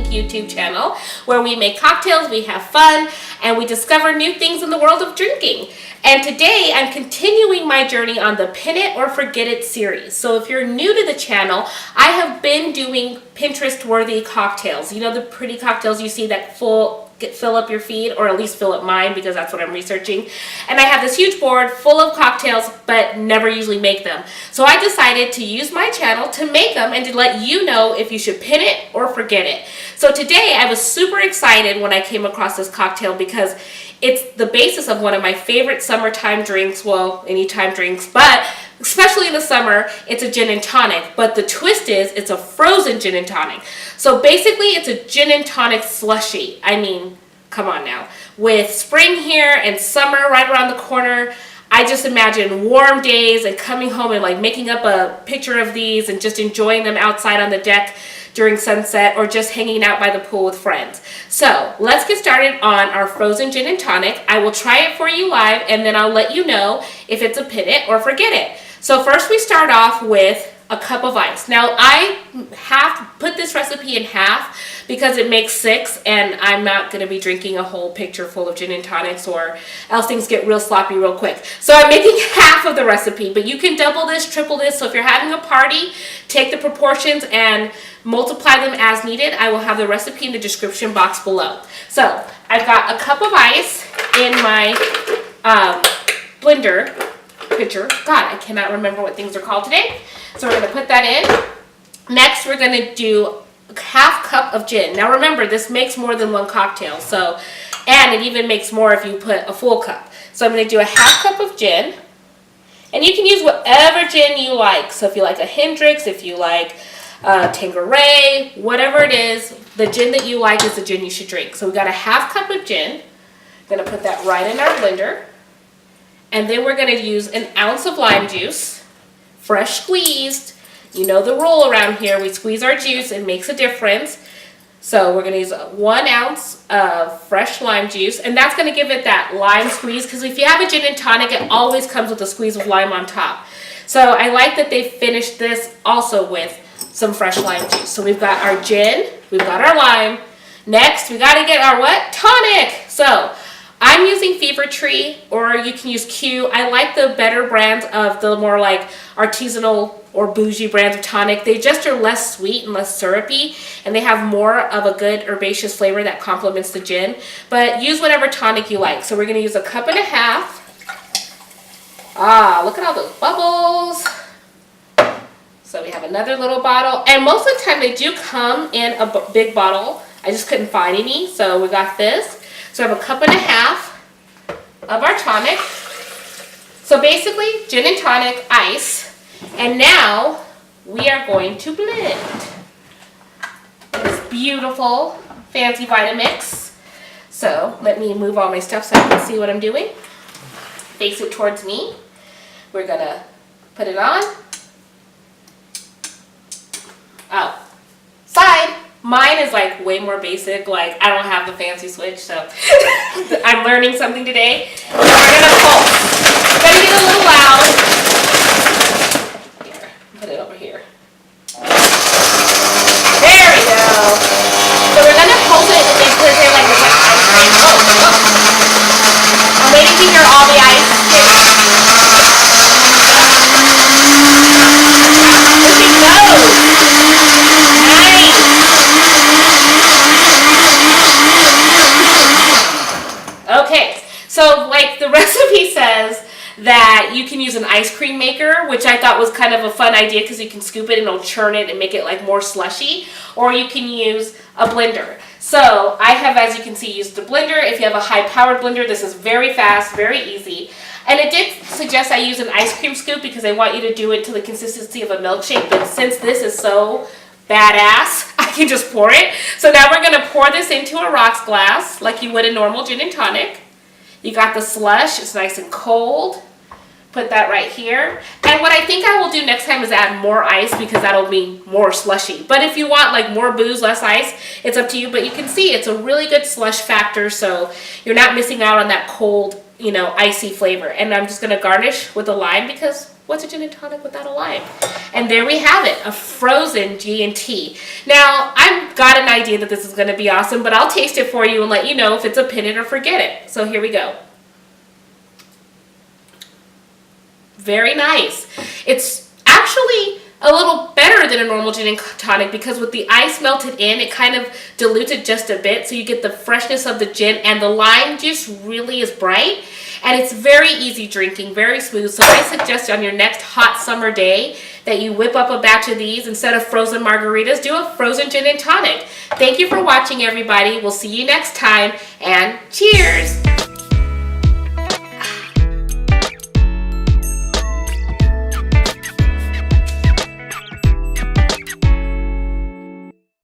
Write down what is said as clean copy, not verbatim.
Pink YouTube channel, where we make cocktails, we have fun, and we discover new things in the world of drinking. And today I'm continuing my journey on the Pin It or Forget It series. So if you're new to the channel, I have been doing Pinterest worthy cocktails. You know, the pretty cocktails you see that fill up your feed, or at least fill up mine, because that's what I'm researching. And I have this huge board full of cocktails, but never usually make them. So I decided to use my channel to make them and to let you know if you should pin it or forget it. So today I was super excited when I came across this cocktail because it's the basis of one of my favorite summertime drinks, well, anytime drinks, but especially in the summer, it's a gin and tonic. But the twist is it's a frozen gin and tonic. So basically it's a gin and tonic slushy. I mean, come on now. With spring here and summer right around the corner, I just imagine warm days and coming home and like making up a picture of these and just enjoying them outside on the deck during sunset, or just hanging out by the pool with friends. So let's get started on our frozen gin and tonic. I will try it for you live, and then I'll let you know if it's a pin it or forget it. So first we start off with a cup of ice. Now I have put this recipe in half because it makes 6, and I'm not going to be drinking a whole pitcher full of gin and tonics, or else things get real sloppy real quick. So I'm making half of the recipe, but you can double this, triple this. So if you're having a party, take the proportions and multiply them as needed. I will have the recipe in the description box below. So I've got a cup of ice in my blender pitcher. God, I cannot remember what things are called today. So we're going to put that in. Next, we're going to do a half cup of gin. Now remember, this makes more than one cocktail. So, and it even makes more if you put a full cup. So I'm going to do a half cup of gin. And you can use whatever gin you like. So if you like a Hendrix, if you like Tanqueray, whatever it is, the gin that you like is the gin you should drink. So we got a half cup of gin. I'm going to put that right in our blender. And then we're going to use an ounce of lime juice, fresh squeezed. You know the rule around here, we squeeze our juice, it makes a difference. So we're going to use 1 ounce of fresh lime juice, and that's going to give it that lime squeeze, because if you have a gin and tonic, it always comes with a squeeze of lime on top. So I like that they finished this also with some fresh lime juice. So we've got our gin, we've got our lime. Next, we got to get our what? Tonic. So I'm using Fever Tree, or you can use Q. I like the better brands of the more like artisanal or bougie brands of tonic. They just are less sweet and less syrupy, and they have more of a good herbaceous flavor that complements the gin. But use whatever tonic you like. So we're going to use 1.5 cups. Ah, look at all those bubbles. So we have another little bottle, and most of the time they do come in a big bottle. I just couldn't find any, so we got this. So I have 1.5 cups of our tonic. So basically, gin and tonic, ice, and now we are going to blend this beautiful fancy Vitamix. So let me move all my stuff so I can see what I'm doing. Face it towards me. We're gonna put it on. Oh, side. Mine is like way more basic, like I don't have the fancy switch, so I'm learning something today. So we're gonna pulse. It's gonna get a little loud. Here, put it over here. There we go. So we're gonna pulse it and make it like this, like ice cream. I'm waiting to hear all the ice. Okay, so like the recipe says that you can use an ice cream maker, which I thought was kind of a fun idea because you can scoop it and it'll churn it and make it like more slushy, or you can use a blender. So I have, as you can see, used the blender. If you have a high-powered blender, this is very fast, very easy. And it did suggest I use an ice cream scoop because I want you to do it to the consistency of a milkshake, but since this is so badass, I can just pour it. So now we're going to pour this into a rocks glass like you would a normal gin and tonic. You got the slush, it's nice and cold. Put that right here. And what I think I will do next time is add more ice because that'll be more slushy. But if you want like more booze, less ice, it's up to you. But you can see it's a really good slush factor, so you're not missing out on that cold, you know, icy flavor. And I'm just going to garnish with a lime because What's a gin and tonic without a lime? And there we have it, a frozen G&T. Now, I've got an idea that this is going to be awesome, but I'll taste it for you and let you know if it's a pin it or forget it. So here we go. Very nice. It's actually a little better than a normal gin and tonic because with the ice melted in, it kind of dilutes it just a bit, so you get the freshness of the gin, and the lime juice really is bright, and it's very easy drinking, very smooth. So I suggest on your next hot summer day that you whip up a batch of these. Instead of frozen margaritas, do a frozen gin and tonic. Thank you for watching, everybody. We'll see you next time, and cheers!